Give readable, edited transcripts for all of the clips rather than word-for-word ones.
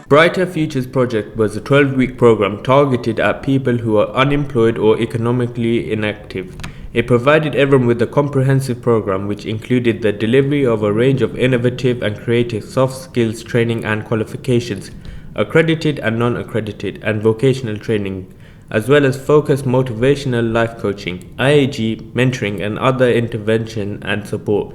Brighter Futures Project was a 12-week program targeted at people who are unemployed or economically inactive. It provided everyone with a comprehensive program which included the delivery of a range of innovative and creative soft skills training and qualifications, accredited and non-accredited, and vocational training, as well as focused motivational life coaching, IAG, mentoring, and other intervention and support,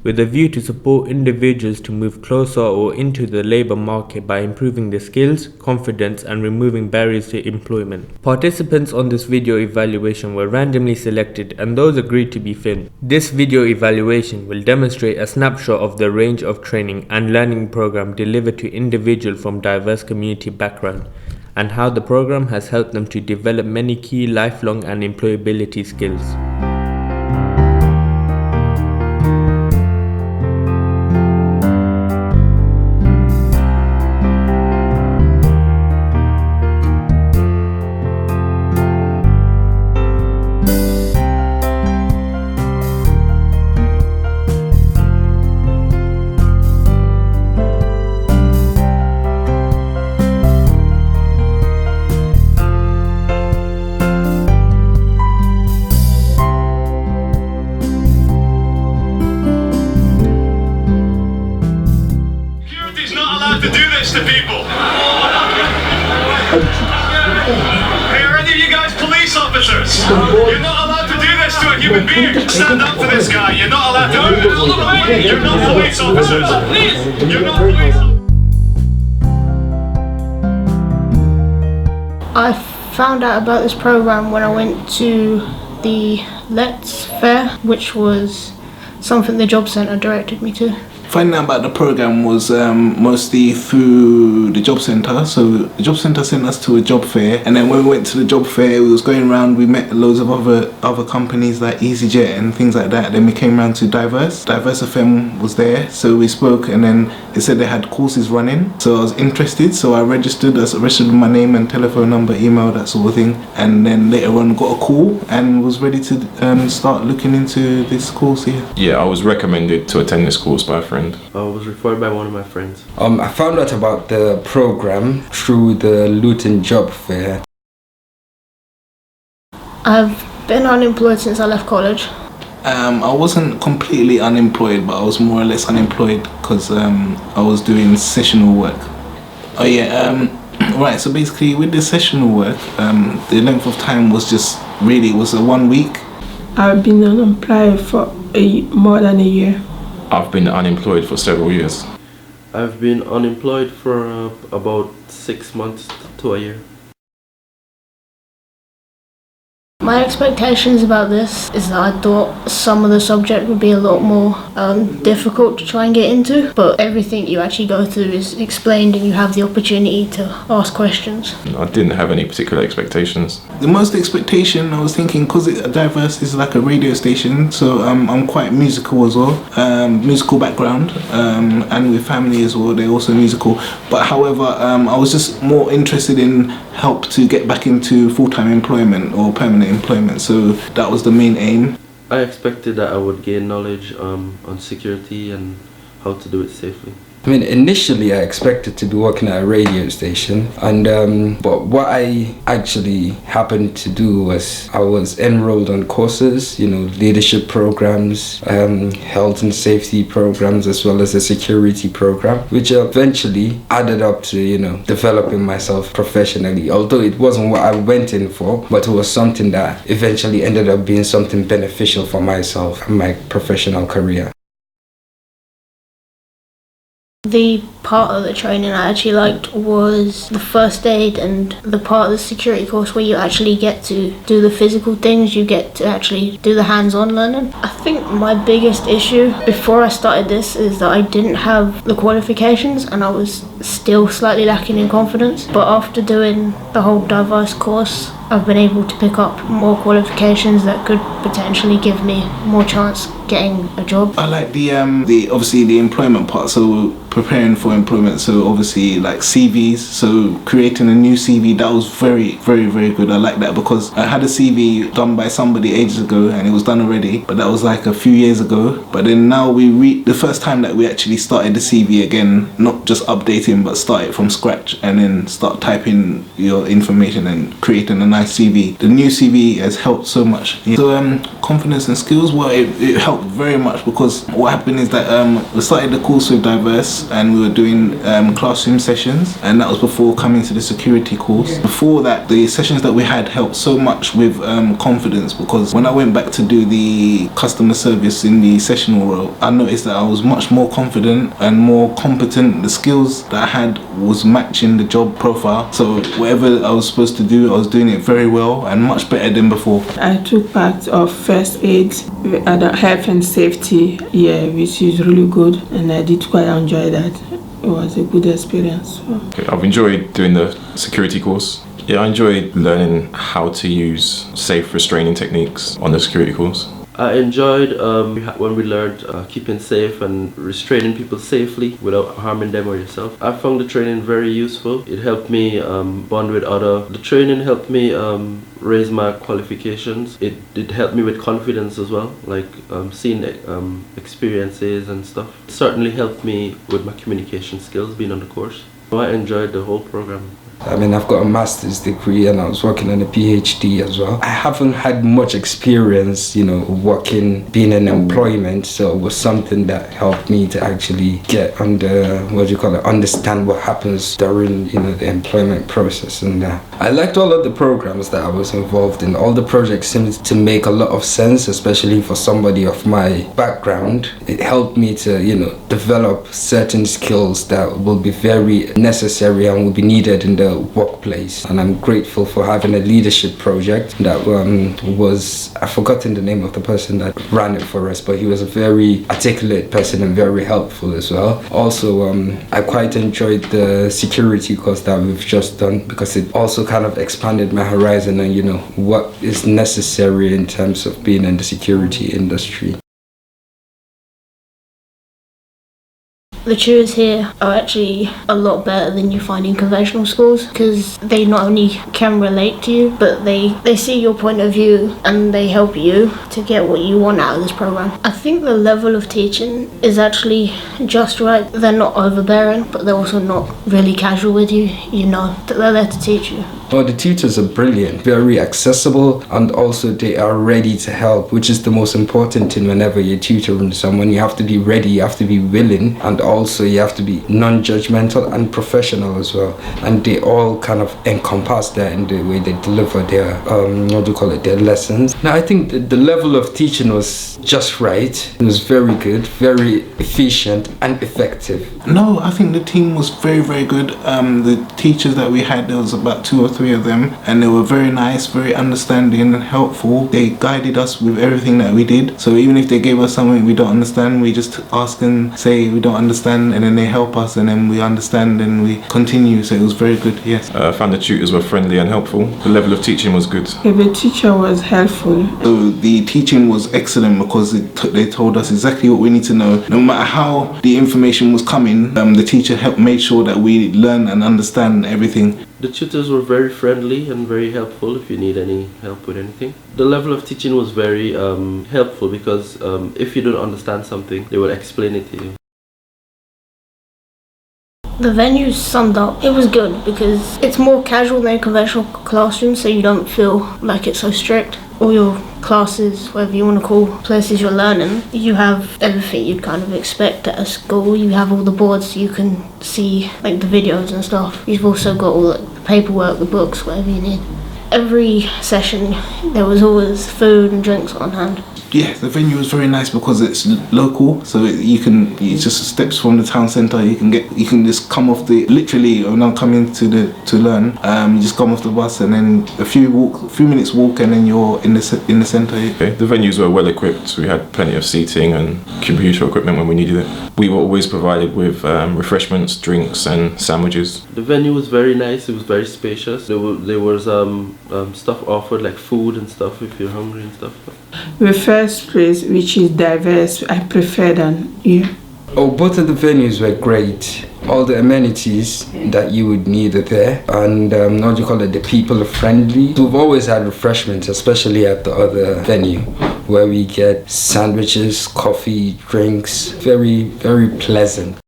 with a view to support individuals to move closer or into the labour market by improving their skills, confidence, and removing barriers to employment. Participants on this video evaluation were randomly selected and those agreed to be filmed. This video evaluation will demonstrate a snapshot of the range of training and learning program delivered to individuals from diverse community backgrounds, and how the program has helped them to develop many key lifelong and employability skills. To do this to people. Hey, are any of you guys police officers? You're not allowed to do this to a human being. Stand up for this guy. You're not allowed to do this. You're not police officers. You're not police officers. I found out about this program when I went to the Let's Fair, which was something the job centre directed me to. Finding out about the program was mostly through the job centre. So the job centre sent us to a job fair, and then when we went to the job fair, we was going around. We met loads of other companies like EasyJet and things like that. Then we came around to Diverse FM was there, so we spoke, and then they said they had courses running. So I was interested, so I registered with my name and telephone number, email, that sort of thing, and then later on got a call and was ready to start looking into this course here. Yeah, I was recommended to attend this course by a friend. I was referred by one of my friends. I found out about the program through the Luton job fair. I've been unemployed since I left college. I wasn't completely unemployed, but I was more or less unemployed because I was doing sessional work. Oh yeah, right, so basically with the sessional work, the length of time was just really, was a 1 week. I've been unemployed for more than a year. I've been unemployed for several years. I've been unemployed for about 6 months to a year. My expectations about this is that I thought some of the subject would be a lot more difficult to try and get into, but everything you actually go through is explained and you have the opportunity to ask questions. I didn't have any particular expectations. The most expectation, I was thinking, because Diverse is like a radio station, so I'm quite musical as well, musical background, and with family as well, they're also musical. But however, I was just more interested in help to get back into full-time employment or permanent employment, so that was the main aim. I expected that I would gain knowledge on security and how to do it safely. I mean, initially I expected to be working at a radio station, and but what I actually happened to do was I was enrolled on courses, leadership programs, health and safety programs, as well as a security program, which eventually added up to, developing myself professionally. Although it wasn't what I went in for, but it was something that eventually ended up being something beneficial for myself and my professional career. The part of the training I actually liked was the first aid and the part of the security course where you actually get to do the physical things, you get to actually do the hands-on learning. I think my biggest issue before I started this is that I didn't have the qualifications and I was still slightly lacking in confidence. But after doing the whole Diverse course, I've been able to pick up more qualifications that could potentially give me more chance getting a job. I like the obviously the employment part, so preparing for employment, so obviously like CVs, so creating a new CV, that was very, very, very good. I like that because I had a CV done by somebody ages ago and it was done already, but that was like a few years ago. But then now the first time that we actually started the CV again, not just updated anything but start it from scratch and then start typing your information and creating a nice CV. The new CV has helped so much. So confidence and skills, well, it helped very much, because what happened is that we started the course with Diverse, and we were doing classroom sessions, and that was before coming to the security course. Before that, the sessions that we had helped so much with confidence, because when I went back to do the customer service in the sessional role, I noticed that I was much more confident and more competent. The skills that I had was matching the job profile, so whatever I was supposed to do, I was doing it very well and much better than before. I took part of first aid and health and safety, which is really good, and I did quite enjoy that. It was a good experience. Okay, I've enjoyed doing the security course. Yeah, I enjoyed learning how to use safe restraining techniques on the security course. I enjoyed when we learned keeping safe and restraining people safely without harming them or yourself. I found the training very useful. It helped me bond with others. The training helped me raise my qualifications. It helped me with confidence as well, like seeing experiences and stuff. It certainly helped me with my communication skills being on the course. I enjoyed the whole program. I mean, I've got a master's degree and I was working on a PhD as well. I haven't had much experience, being in employment, so it was something that helped me to actually get understand what happens during, the employment process. And I liked all of the programs that I was involved in. All the projects seemed to make a lot of sense, especially for somebody of my background. It helped me to, develop certain skills that will be very necessary and will be needed in the workplace. And I'm grateful for having a leadership project that I've forgotten the name of the person that ran it for us, but he was a very articulate person and very helpful as well. Also, I quite enjoyed the security course that we've just done, because it also kind of expanded my horizon and what is necessary in terms of being in the security industry. The tutors here are actually a lot better than you find in conventional schools, because they not only can relate to you, but they see your point of view and they help you to get what you want out of this program. I think the level of teaching is actually just right. They're not overbearing, but they're also not really casual with you. You know that they're there to teach you. Well, the tutors are brilliant, very accessible, and also they are ready to help, which is the most important thing whenever you're tutoring someone. You have to be ready, you have to be willing, and also you have to be non-judgmental and professional as well. And they all kind of encompass that in the way they deliver their, their lessons. Now, I think the level of teaching was just right. It was very good, very efficient and effective. No, I think the team was very, very good. The teachers that we had, there was about 2 or 3 of them, and they were very nice, very understanding and helpful. They guided us with everything that we did. So even if they gave us something we don't understand, we just ask and say we don't understand, and then they help us, and then we understand and we continue. So it was very good, yes. I found the tutors were friendly and helpful. The level of teaching was good. The teacher was helpful. So the teaching was excellent, because they told us exactly what we need to know. No matter how the information was coming, the teacher made sure that we learn and understand everything. The tutors were very friendly and very helpful if you need any help with anything. The level of teaching was very helpful, because if you don't understand something, they will explain it to you. The venue summed up. It was good because it's more casual than a conventional classroom, so you don't feel like it's so strict. All your classes, whatever you want to call places you're learning, you have everything you'd kind of expect at a school. You have all the boards, so you can see like the videos and stuff. You've also got all the paperwork, the books, whatever you need. Every session there was always food and drinks on hand. Yeah, the venue was very nice because it's local, so it's just steps from the town centre. You can just come off literally when I'm coming to learn. You just come off the bus and then a few minutes walk, and then you're in the centre. Okay. The venues were well equipped. We had plenty of seating and computer equipment when we needed it. We were always provided with refreshments, drinks, and sandwiches. The venue was very nice. It was very spacious. There was stuff offered like food and stuff if you're hungry and stuff. The first place, which is Diverse, I prefer than you. Oh, both of the venues were great. All the amenities that you would need are there, and the people are friendly. We've always had refreshments, especially at the other venue, where we get sandwiches, coffee, drinks. Very, very pleasant.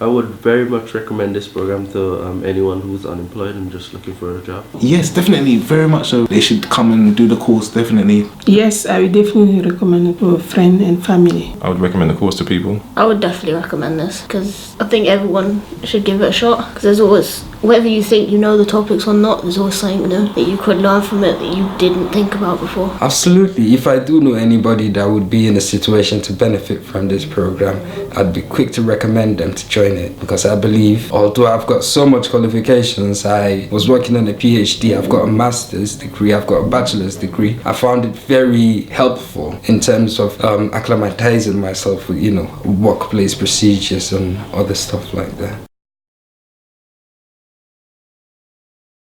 I would very much recommend this program to anyone who's unemployed and just looking for a job. Yes, definitely, very much so. They should come and do the course, definitely. Yes, I would definitely recommend it to a friend and family. I would recommend the course to people. I would definitely recommend this because I think everyone should give it a shot because there's always, whether you think you know the topics or not, there's always something new that you could learn from it that you didn't think about before. Absolutely. If I do know anybody that would be in a situation to benefit from this program, I'd be quick to recommend them to join it because I believe, although I've got so much qualifications, I was working on a PhD, I've got a master's degree, I've got a bachelor's degree. I found it very helpful in terms of acclimatizing myself with, workplace procedures and other stuff like that.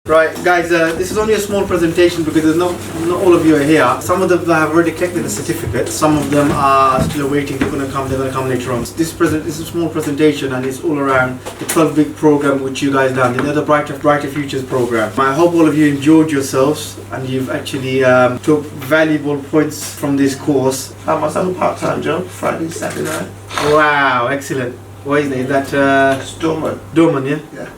Right, guys, this is only a small presentation because there's not all of you are here. Some of them have already collected the certificate. Some of them are still waiting. They're going to come later on. This is a small presentation and it's all around the 12-week program which you guys done. The Brighter Futures program. I hope all of you enjoyed yourselves and you've actually took valuable points from this course. I must have a part-time job, Friday, Saturday night. Wow, excellent. Where is that? Is that Dorman. Dorman, yeah? Yeah.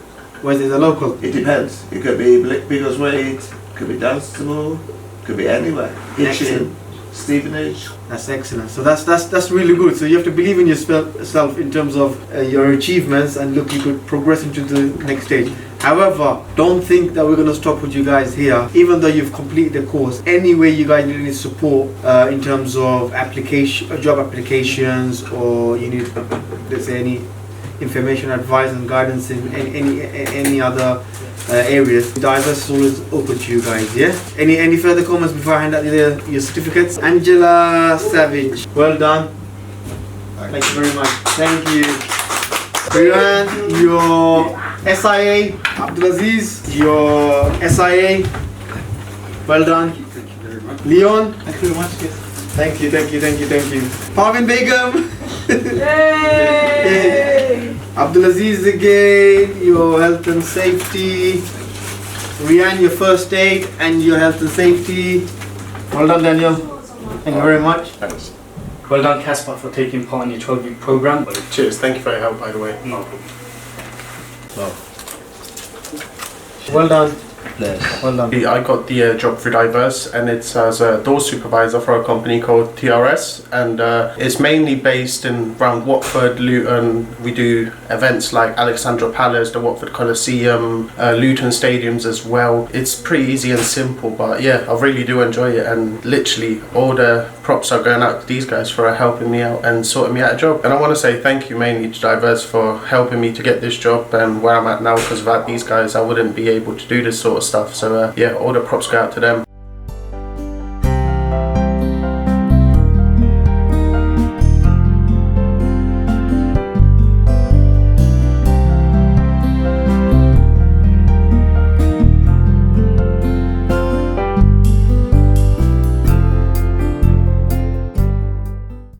Where is it, the local? It depends. It could be Biggleswade, could be Dunstable, could be anywhere. Hitchin, Stevenage. That's excellent. So that's really good. So you have to believe in yourself in terms of your achievements and look, you could progress into the next stage. However, don't think that we're going to stop with you guys here. Even though you've completed the course, anyway you guys need any support in terms of job applications, or you need, let's say, any information, advice and guidance in any other areas. Diverse is always open to you guys, yeah? Any further comments before I hand out your certificates? Angela Savage, well done. Thank you very much. Thank you. Rian, your SIA. Abdulaziz, your SIA. Well done. Thank you very much. Leon. Thank you very much. Yes. Thank you. Parvin Begum. Yay! Abdulaziz again, your health and safety. Rian, your first aid and your health and safety. Well done, Daniel. Thank you very much. Thanks. Well done, Caspar, for taking part in your 12-week program. Cheers, thank you for your help, by the way. No problem. Well done. Well done. I got the job through Diverse, and it's as a door supervisor for a company called TRS, and it's mainly based in around Watford, Luton. We do events like Alexandra Palace, the Watford Coliseum, Luton stadiums as well. It's pretty easy and simple, but yeah, I really do enjoy it, and literally all the props are going out to these guys for helping me out and sorting me out a job. And I want to say thank you mainly to Diverse for helping me to get this job and where I'm at now, because without these guys I wouldn't be able to do this sort of stuff. So yeah, all the props go out to them.